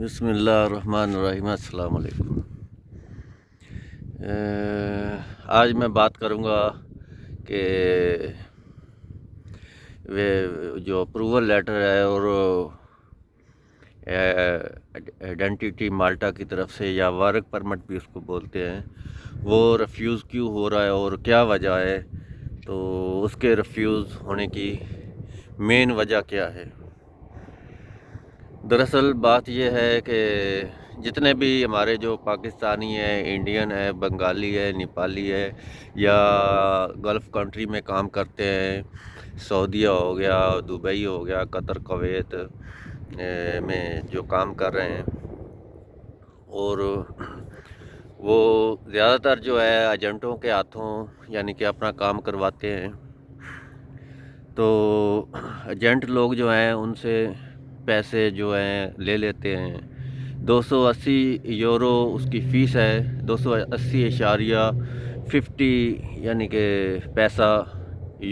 بسم اللہ الرحمن الرحیم۔ السلام علیکم۔ آج میں بات کروں گا کہ جو اپروول لیٹر ہے اور آئیڈینٹی مالٹا کی طرف سے یا ورک پرمٹ بھی اس کو بولتے ہیں، وہ ریفیوز کیوں ہو رہا ہے اور کیا وجہ ہے، تو اس کے ریفیوز ہونے کی مین وجہ کیا ہے۔ دراصل بات یہ ہے کہ جتنے بھی ہمارے جو پاکستانی ہیں، انڈین ہے، بنگالی ہے، نیپالی ہے، یا گلف کنٹری میں کام کرتے ہیں، سعودیہ ہو گیا، دبئی ہو گیا، قطر، کویت میں جو کام کر رہے ہیں، اور وہ زیادہ تر جو ہے ایجنٹوں کے ہاتھوں یعنی کہ اپنا کام کرواتے ہیں، تو ایجنٹ لوگ جو ہیں ان سے پیسے جو ہیں لے لیتے ہیں۔ 280 یورو اس کی فیس ہے، 280.50 یعنی کہ پیسہ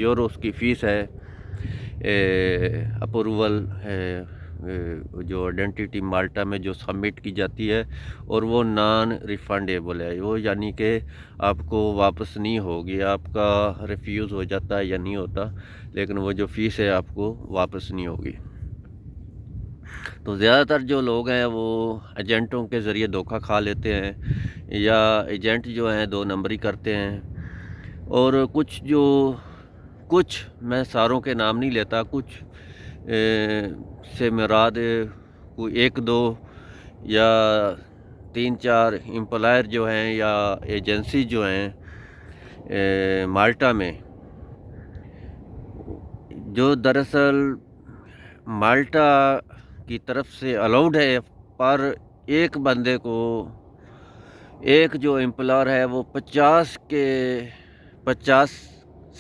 یورو اس کی فیس ہے اپروول جو آئیڈینٹی مالٹا میں جو سبمٹ کی جاتی ہے، اور وہ نان ریفنڈیبل ہے، وہ یعنی کہ آپ کو واپس نہیں ہوگی، آپ کا ریفیوز ہو جاتا ہے یا نہیں ہوتا، لیکن وہ جو فیس ہے آپ کو واپس نہیں ہوگی۔ تو زیادہ تر جو لوگ ہیں وہ ایجنٹوں کے ذریعے دھوکہ کھا لیتے ہیں، یا ایجنٹ جو ہیں 2 نمبری کرتے ہیں، اور کچھ میں ساروں کے نام نہیں لیتا، کچھ سے مراد کوئی 1-2 یا 3-4 امپلائر جو ہیں یا ایجنسی جو ہیں مالٹا میں، جو دراصل مالٹا کی طرف سے الاؤڈ ہے، پر ایک بندے کو، ایک جو امپلائر ہے وہ 50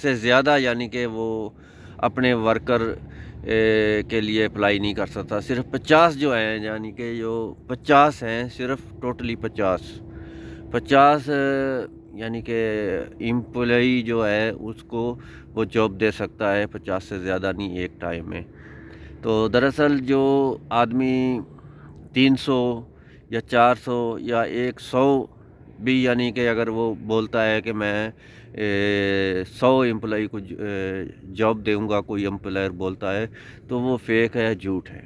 سے زیادہ یعنی کہ وہ اپنے ورکر کے لیے اپلائی نہیں کر سکتا۔ صرف 50 جو ہیں، یعنی کہ جو 50 ہیں، صرف ٹوٹلی 50 یعنی کہ امپلائی جو ہے اس کو وہ جاب دے سکتا ہے، 50 سے زیادہ نہیں ایک ٹائم میں۔ تو دراصل جو آدمی 300 یا 400 یا 100 بھی، یعنی کہ اگر وہ بولتا ہے کہ میں 100 امپلائی کو جاب دوں گا، کوئی امپلائر بولتا ہے، تو وہ فیک ہے، جھوٹ ہے۔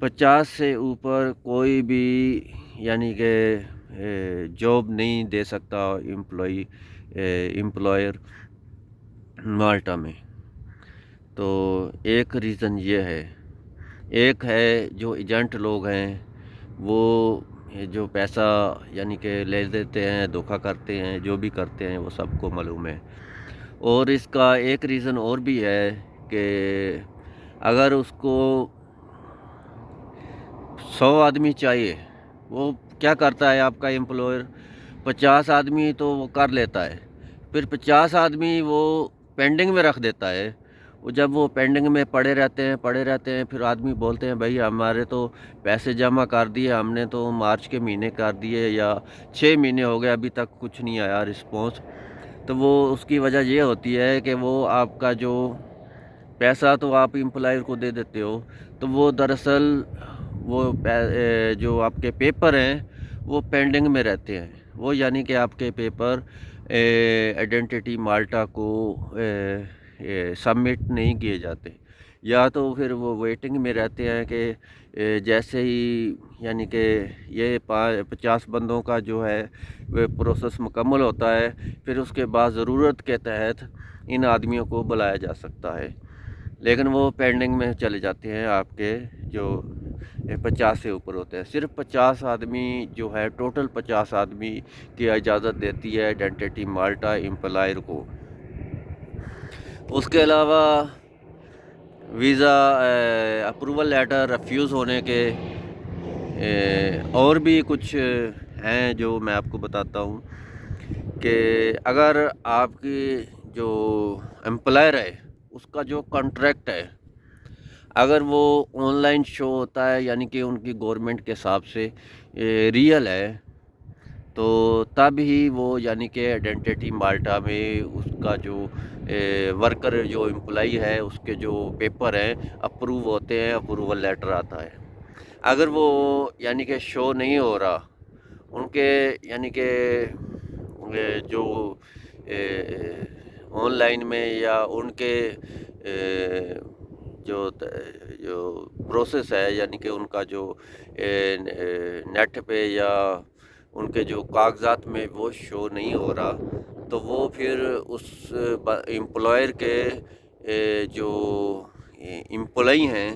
50 سے اوپر کوئی بھی یعنی کہ جاب نہیں دے سکتا امپلائر مالٹا میں۔ تو ایک ریزن یہ ہے۔ ایک ہے جو ایجنٹ لوگ ہیں، وہ جو پیسہ یعنی کہ لے دیتے ہیں، دھوکہ کرتے ہیں، جو بھی کرتے ہیں وہ سب کو معلوم ہے۔ اور اس کا ایک ریزن اور بھی ہے کہ اگر اس کو 100 آدمی چاہیے، وہ کیا کرتا ہے آپ کا امپلائر؟ 50 آدمی تو وہ کر لیتا ہے، پھر 50 آدمی وہ پینڈنگ میں رکھ دیتا ہے۔ وہ جب وہ پینڈنگ میں پڑے رہتے ہیں، پھر آدمی بولتے ہیں بھائی ہمارے تو پیسے جمع کر دیے، ہم نے تو مارچ کے مہینے کر دیے، یا 6 مہینے ہو گئے، ابھی تک کچھ نہیں آیا رسپانس۔ تو وہ اس کی وجہ یہ ہوتی ہے کہ وہ آپ کا جو پیسہ تو آپ امپلائر کو دے دیتے ہو، تو وہ دراصل وہ جو آپ کے پیپر ہیں وہ پینڈنگ میں رہتے ہیں، وہ یعنی کہ آپ کے پیپر آئیڈینٹی مالٹا کو سبمٹ نہیں کیے جاتے، یا تو پھر وہ ویٹنگ میں رہتے ہیں کہ جیسے ہی یعنی کہ یہ 50 بندوں کا جو ہے وہ پروسیس مکمل ہوتا ہے، پھر اس کے بعد ضرورت کے تحت ان آدمیوں کو بلایا جا سکتا ہے، لیکن وہ پینڈنگ میں چلے جاتے ہیں آپ کے جو 50 سے اوپر ہوتے ہیں۔ صرف 50 آدمی جو ہے، ٹوٹل 50 آدمی کی اجازت دیتی ہے آئیڈینٹی مالٹا امپلائر کو۔ اس کے علاوہ ویزا اپروول لیٹر ریفیوز ہونے کے اور بھی کچھ ہیں جو میں آپ کو بتاتا ہوں، کہ اگر آپ کی جو امپلائر ہے اس کا جو کنٹریکٹ ہے، اگر وہ آن لائن شو ہوتا ہے، یعنی کہ ان کی گورنمنٹ کے حساب سے ریئل ہے، تو تب ہی وہ یعنی کہ آئیڈینٹی مالٹا میں اس کا جو ورکر جو امپلائی ہے اس کے جو پیپر ہیں اپروو ہوتے ہیں، اپروول لیٹر آتا ہے۔ اگر وہ یعنی کہ شو نہیں ہو رہا، ان کے یعنی کہ جو آن لائن میں یا ان کے جو جو پروسیس ہے، یعنی کہ ان کا جو نیٹ پہ یا ان کے جو کاغذات میں وہ شو نہیں ہو رہا، تو وہ پھر اس امپلائر کے جو امپلائی ہیں،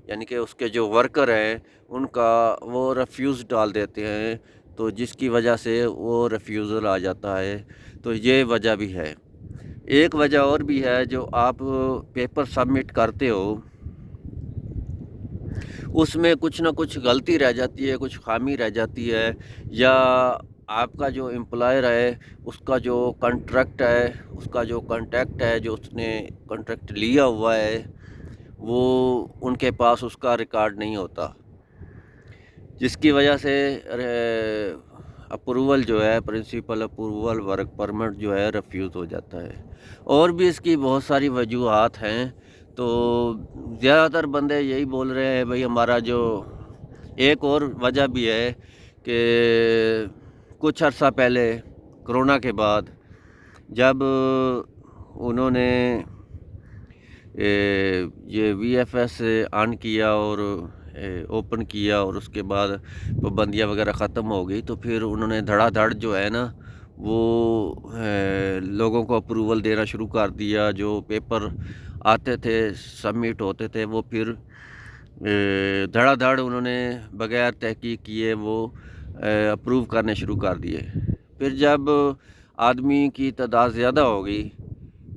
یعنی کہ اس کے جو ورکر ہیں، ان کا وہ ریفیوز ڈال دیتے ہیں، تو جس کی وجہ سے وہ ریفیوزل آ جاتا ہے۔ تو یہ وجہ بھی ہے۔ ایک وجہ اور بھی ہے، جو آپ پیپر سبمٹ کرتے ہو اس میں کچھ نہ کچھ غلطی رہ جاتی ہے، کچھ خامی رہ جاتی ہے، یا آپ کا جو امپلائر ہے اس کا جو کنٹریکٹ ہے، اس کا جو کانٹیکٹ ہے، جو اس نے کنٹریکٹ لیا ہوا ہے، وہ ان کے پاس اس کا ریکارڈ نہیں ہوتا، جس کی وجہ سے اپروول جو ہے، پرنسپل اپروول ورک پرمٹ جو ہے ریفیوز ہو جاتا ہے۔ اور بھی اس کی بہت ساری وجوہات ہیں، تو زیادہ تر بندے یہی بول رہے ہیں بھئی ہمارا جو ایک اور وجہ بھی ہے کہ کچھ عرصہ پہلے کرونا کے بعد جب انہوں نے یہ وی ایف ایس آن کیا اور اوپن کیا، اور اس کے بعد پابندیاں وغیرہ ختم ہو گئی، تو پھر انہوں نے دھڑا دھڑ جو ہے نا وہ لوگوں کو اپروول دینا شروع کر دیا۔ جو پیپر آتے تھے سبمٹ ہوتے تھے، وہ پھر دھڑا دھڑ انہوں نے بغیر تحقیق کیے وہ اپروو کرنے شروع کر دیے۔ پھر جب آدمی کی تعداد زیادہ ہو گئی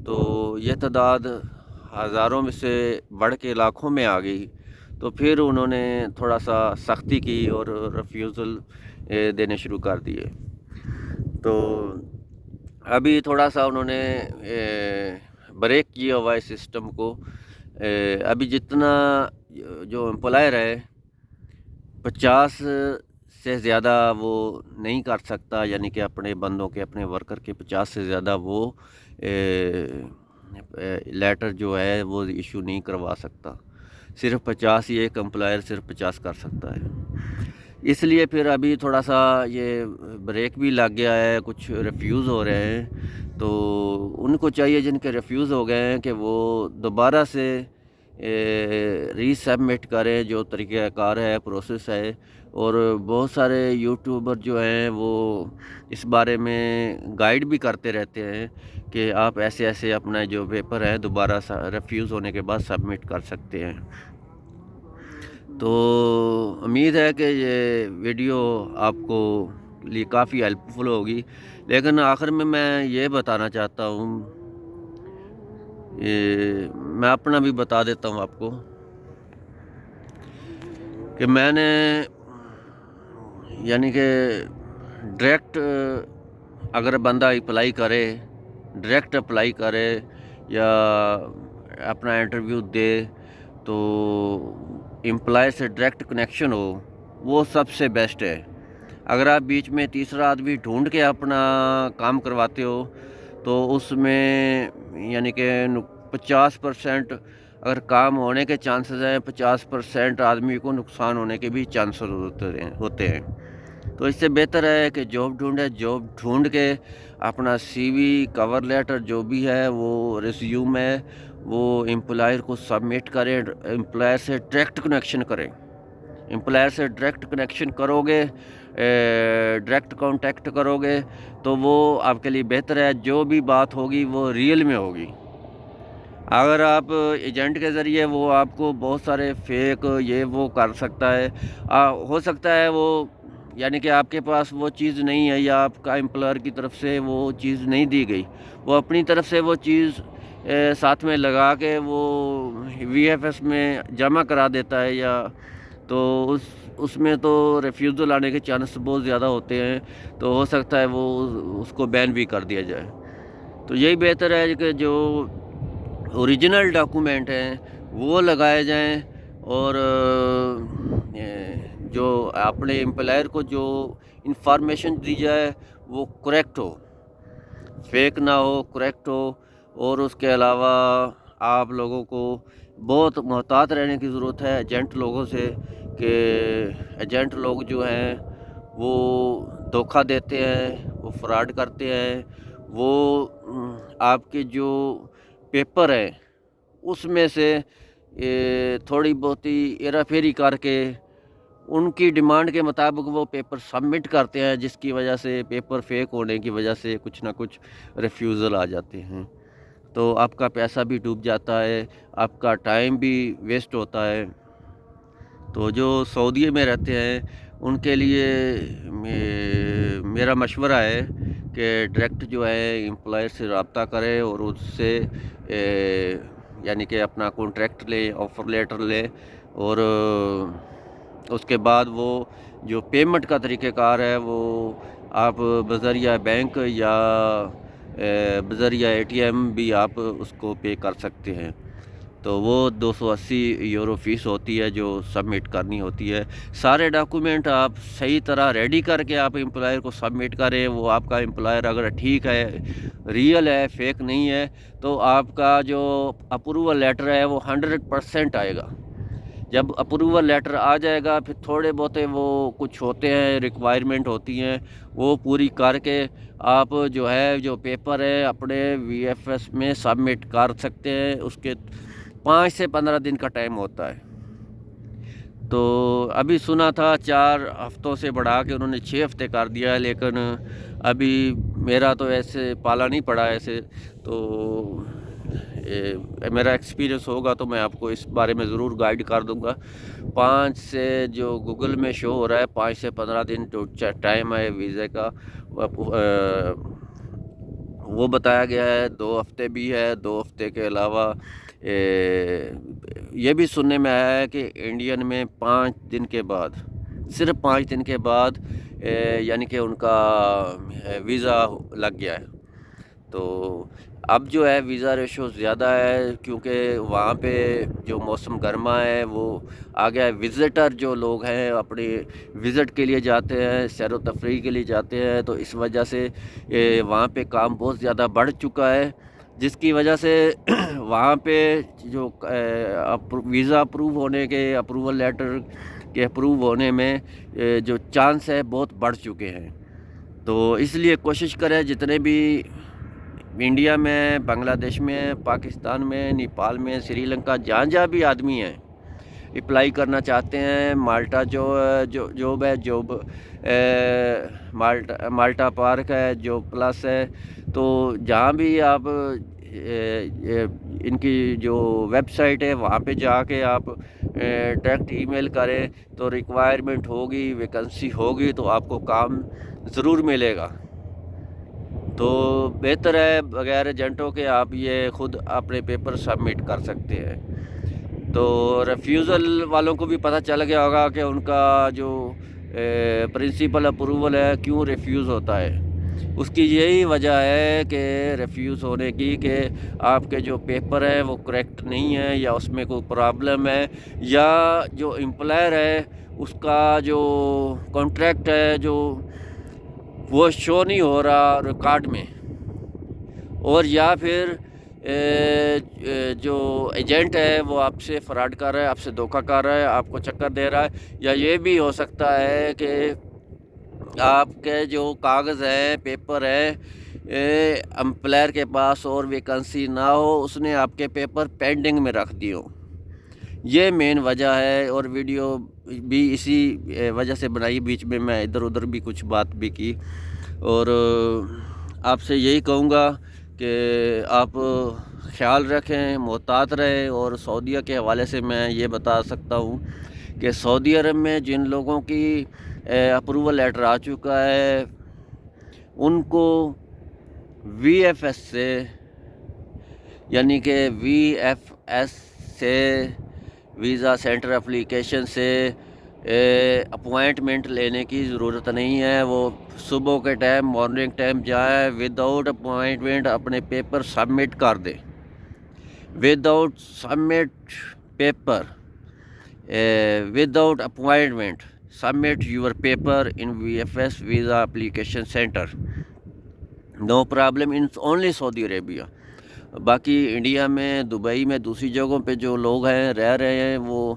تو یہ تعداد ہزاروں میں سے بڑھ کے لاکھوں میں آ گئی، تو پھر انہوں نے تھوڑا سا سختی کی اور ریفیوزل دینے شروع کر دیے۔ تو ابھی تھوڑا سا انہوں نے بریک کیا ہوا ہے سسٹم کو۔ ابھی جتنا جو امپلائر ہے 50 سے زیادہ وہ نہیں کر سکتا، یعنی کہ اپنے بندوں کے، اپنے ورکر کے 50 سے زیادہ وہ لیٹر جو ہے وہ ایشو نہیں کروا سکتا۔ صرف 50 ہی، ایک امپلائر صرف 50 کر سکتا ہے۔ اس لیے پھر ابھی تھوڑا سا یہ بریک بھی لگ گیا ہے، کچھ ریفیوز ہو رہے ہیں، تو ان کو چاہیے جن کے ریفیوز ہو گئے ہیں کہ وہ دوبارہ سے ری سبمٹ کریں، جو طریقہ کار ہے، پروسیس ہے۔ اور بہت سارے یوٹیوبر جو ہیں وہ اس بارے میں گائیڈ بھی کرتے رہتے ہیں کہ آپ ایسے ایسے اپنا جو پیپر ہے دوبارہ ریفیوز ہونے کے بعد سبمٹ کر سکتے ہیں۔ تو امید ہے کہ یہ ویڈیو آپ کو لیے کافی ہیلپ فل ہوگی، لیکن آخر میں یہ بتانا چاہتا ہوں، میں اپنا بھی بتا دیتا ہوں آپ کو کہ میں نے یعنی کہ ڈائریکٹ اگر بندہ اپلائی کرے، ڈائریکٹ اپلائی کرے یا اپنا انٹرویو دے، تو امپلائی سے ڈائریکٹ کنیکشن ہو، وہ سب سے بیسٹ ہے۔ اگر آپ بیچ میں تیسرا آدمی ڈھونڈ کے اپنا کام کرواتے ہو تو اس میں یعنی کہ 50% اگر کام ہونے کے چانسز ہیں، 50% آدمی کو نقصان ہونے کے بھی چانسز ہوتے ہیں۔ تو اس سے بہتر ہے کہ جاب ڈھونڈ کے اپنا سی وی، کور لیٹر جو بھی ہے، وہ ریزیوم ہے، وہ امپلائر کو سبمٹ کریں، امپلائر سے ڈائریکٹ کنیکشن کریں۔ امپلائر سے ڈائریکٹ کنیکشن کرو گے، ڈائریکٹ کانٹیکٹ کرو گے، تو وہ آپ کے لیے بہتر ہے۔ جو بھی بات ہوگی وہ ریئل میں ہوگی۔ اگر آپ ایجنٹ کے ذریعے، وہ آپ کو بہت سارے فیک یہ وہ کر سکتا ہے، ہو سکتا ہے وہ یعنی کہ آپ کے پاس وہ چیز نہیں ہے، یا آپ کا امپلائر کی طرف سے وہ چیز نہیں دی گئی، وہ اپنی طرف سے وہ چیز ساتھ میں لگا کے وہ وی ایف ایس میں جمع کرا دیتا ہے، یا تو اس میں تو ریفیوزل آنے کے چانس بہت زیادہ ہوتے ہیں، تو ہو سکتا ہے وہ اس کو بین بھی کر دیا جائے۔ تو یہی بہتر ہے کہ جو اوریجنل ڈاکومنٹ ہیں وہ لگائے جائیں، اور جو اپنے امپلائر کو جو انفارمیشن دی جائے وہ کریکٹ ہو، فیک نہ ہو، کریکٹ ہو۔ اور اس کے علاوہ آپ لوگوں کو بہت محتاط رہنے کی ضرورت ہے ایجنٹ لوگوں سے، کہ ایجنٹ لوگ جو ہیں وہ دھوکہ دیتے ہیں، وہ فراڈ کرتے ہیں، وہ آپ کے جو پیپر ہیں اس میں سے تھوڑی بہت ہیرا پھیری کر کے ان کی ڈیمانڈ کے مطابق وہ پیپر سبمٹ کرتے ہیں، جس کی وجہ سے پیپر فیک ہونے کی وجہ سے کچھ نہ کچھ ریفیوزل آ جاتے ہیں، تو آپ کا پیسہ بھی ڈوب جاتا ہے، آپ کا ٹائم بھی ویسٹ ہوتا ہے۔ تو جو سعودیہ میں رہتے ہیں ان کے لیے میرا مشورہ ہے کہ ڈائریکٹ جو ہے امپلائر سے رابطہ کرے اور اس سے یعنی کہ اپنا کانٹریکٹ لے، آفر لیٹر لے، اور اس کے بعد وہ جو پیمنٹ کا طریقہ کار ہے وہ آپ بذریعہ بینک یا بذریعہ ATM بھی آپ اس کو پے کر سکتے ہیں، تو وہ 280 یورو فیس ہوتی ہے جو سبمٹ کرنی ہوتی ہے۔ سارے ڈاکومنٹ آپ صحیح طرح ریڈی کر کے آپ امپلائر کو سبمٹ کریں، وہ آپ کا امپلائر اگر ٹھیک ہے، ریئل ہے، فیک نہیں ہے، تو آپ کا جو اپروول لیٹر ہے وہ 100% آئے گا۔ جب اپروول لیٹر آ جائے گا پھر تھوڑے بہتے وہ کچھ ہوتے ہیں، ریکوائرمنٹ ہوتی ہیں، وہ پوری کر کے آپ جو ہے جو پیپر ہے اپنے VFS میں سبمٹ کر سکتے ہیں۔ اس کے 5 سے 15 دن کا ٹائم ہوتا ہے۔ تو ابھی سنا تھا 4 ہفتوں سے بڑھا کے انہوں نے 6 ہفتے کر دیا ہے، لیکن ابھی میرا تو ایسے پالا نہیں پڑا ایسے، تو میرا ایکسپیرینس ہوگا تو میں آپ کو اس بارے میں ضرور گائیڈ کر دوں گا۔ 5 سے جو گوگل میں شو ہو رہا ہے 5 سے 15 دن جو ٹائم ہے ویزے کا، وہ بتایا گیا ہے 2 ہفتے بھی ہے۔ 2 ہفتے کے علاوہ یہ بھی سننے میں آیا ہے کہ انڈین میں 5 دن کے بعد، صرف 5 دن کے بعد یعنی کہ ان کا ویزا لگ گیا ہے۔ تو اب جو ہے ویزا ریشو زیادہ ہے کیونکہ وہاں پہ جو موسم گرما ہے وہ آ گیا ہے۔ وزٹر جو لوگ ہیں اپنی وزٹ کے لیے جاتے ہیں، سیر و تفریح کے لیے جاتے ہیں، تو اس وجہ سے وہاں پہ کام بہت زیادہ بڑھ چکا ہے، جس کی وجہ سے وہاں پہ جو ویزا اپروو ہونے کے، اپروول لیٹر کے اپروو ہونے میں جو چانس ہے بہت بڑھ چکے ہیں۔ تو اس لیے کوشش کریں جتنے بھی انڈیا میں، بنگلہ دیش میں، پاکستان میں، نیپال میں، سری لنکا، جہاں بھی آدمی ہیں اپلائی کرنا چاہتے ہیں، مالٹا جوب ہے، جوب مالٹا پارک ہے، جوب پلس ہے، تو جہاں بھی آپ ان کی جو ویب سائٹ ہے وہاں پہ جا کے آپ ڈائریکٹ ای میل کریں تو ریکوائرمنٹ ہوگی، ویکنسی ہوگی تو آپ کو کام ضرور ملے گا۔ تو بہتر ہے بغیر ایجنٹوں کے آپ یہ خود اپنے پیپر سبمٹ کر سکتے ہیں۔ تو ریفیوزل والوں کو بھی پتہ چل گیا ہوگا کہ ان کا جو پرنسپل اپروول ہے کیوں ریفیوز ہوتا ہے۔ اس کی یہی وجہ ہے کہ ریفیوز ہونے کی کہ آپ کے جو پیپر ہیں وہ کریکٹ نہیں ہے، یا اس میں کوئی پرابلم ہے، یا جو امپلائر ہے اس کا جو کانٹریکٹ ہے جو وہ شو نہیں ہو رہا ریکارڈ میں، اور یا پھر جو ایجنٹ ہے وہ آپ سے فراڈ کر رہا ہے، آپ سے دھوکہ کر رہا ہے، آپ کو چکر دے رہا ہے، یا یہ بھی ہو سکتا ہے کہ آپ کے جو کاغذ ہے، پیپر ہے، امپلائر کے پاس اور ویکنسی نہ ہو، اس نے آپ کے پیپر پینڈنگ میں رکھ دیے ہو۔ یہ مین وجہ ہے، اور ویڈیو بھی اسی وجہ سے بنائی، بیچ میں میں ادھر ادھر بھی کچھ بات بھی کی، اور آپ سے یہی کہوں گا کہ آپ خیال رکھیں، محتاط رہیں۔ اور سعودیہ کے حوالے سے میں یہ بتا سکتا ہوں کہ سعودی عرب میں جن لوگوں کی اپروول لیٹر آ چکا ہے ان کو VFS سے، یعنی کہ VFS سے، ویزا سینٹر اپلیکیشن سے اپوائنٹمنٹ لینے کی ضرورت نہیں ہے۔ وہ صبح کے ٹائم، مارننگ ٹائم جائیں، وداؤٹ اپوائنٹمنٹ اپنے پیپر سبمٹ کر دیں۔ Without submit paper, without appointment submit your paper in VFS visa application center, no problem in only Saudi Arabia. باقی انڈیا میں، دبئی میں، دوسری جگہوں پہ جو لوگ ہیں رہ رہے ہیں وہ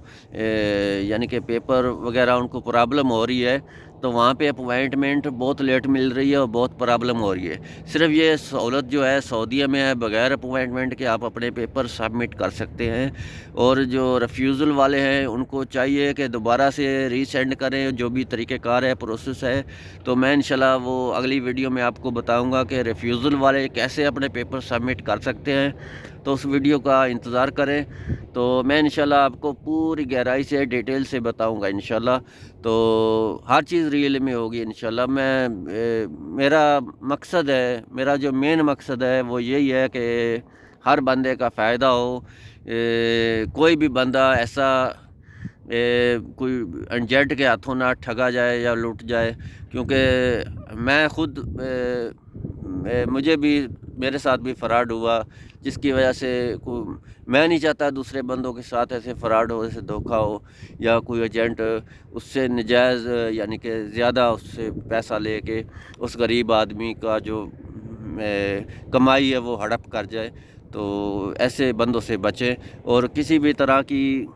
یعنی کہ پیپر وغیرہ ان کو پرابلم ہو رہی ہے، تو وہاں پہ اپوائنٹمنٹ بہت لیٹ مل رہی ہے اور بہت پرابلم ہو رہی ہے۔ صرف یہ سہولت جو ہے سعودیہ میں ہے، بغیر اپوائنٹمنٹ کے آپ اپنے پیپر سبمٹ کر سکتے ہیں، اور جو ریفیوزل والے ہیں ان کو چاہیے کہ دوبارہ سے ری سینڈ کریں، جو بھی طریقہ کار ہے، پروسیس ہے۔ تو میں انشاءاللہ وہ اگلی ویڈیو میں آپ کو بتاؤں گا کہ ریفیوزل والے کیسے اپنے پیپر سبمٹ کر سکتے ہیں، تو اس ویڈیو کا انتظار کریں۔ تو میں انشاءاللہ آپ کو پوری گہرائی سے ڈیٹیل سے بتاؤں گا انشاءاللہ، تو ہر چیز ریئل میں ہوگی انشاءاللہ۔ میرا مقصد ہے، میرا جو مین مقصد ہے وہ یہی ہے کہ ہر بندے کا فائدہ ہو، کوئی بھی بندہ ایسا کوئی انجیٹ کے ہاتھوں نہ ٹھگا جائے یا لوٹ جائے، کیونکہ میں خود مجھے بھی، میرے ساتھ بھی فراڈ ہوا، جس کی وجہ سے میں نہیں چاہتا دوسرے بندوں کے ساتھ ایسے فراڈ ہو، ایسے دھوکہ ہو، یا کوئی ایجنٹ اس سے نجائز یعنی کہ زیادہ اس سے پیسہ لے کے اس غریب آدمی کا جو کمائی ہے وہ ہڑپ کر جائے۔ تو ایسے بندوں سے بچیں، اور کسی بھی طرح کی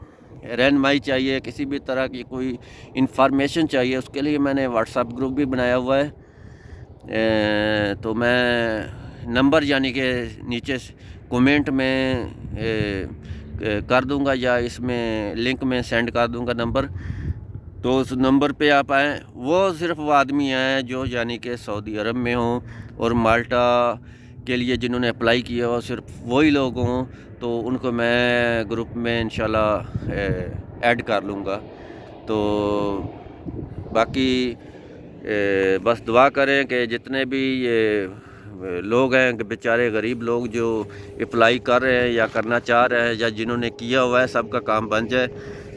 رہنمائی چاہیے، کسی بھی طرح کی کوئی انفارمیشن چاہیے، اس کے لیے میں نے واٹس ایپ گروپ بھی بنایا ہوا ہے۔ تو میں نمبر یعنی کہ نیچے کومنٹ میں کر دوں گا، یا اس میں لنک میں سینڈ کر دوں گا نمبر، تو اس نمبر پہ آپ آئیں۔ وہ صرف وہ آدمی ہیں جو یعنی کہ سعودی عرب میں ہوں اور مالٹا کے لیے جنہوں نے اپلائی کیا ہو، صرف وہی لوگ ہوں، تو ان کو میں گروپ میں انشاءاللہ ایڈ کر لوں گا۔ تو باقی بس دعا کریں کہ جتنے بھی یہ لوگ ہیں بیچارے غریب لوگ جو اپلائی کر رہے ہیں یا کرنا چاہ رہے ہیں، یا جنہوں نے کیا ہوا ہے، سب کا کام بن جائے۔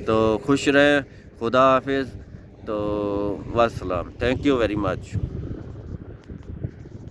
تو خوش رہیں، خدا حافظ، تو والسلام، تھینک یو ویری مچ۔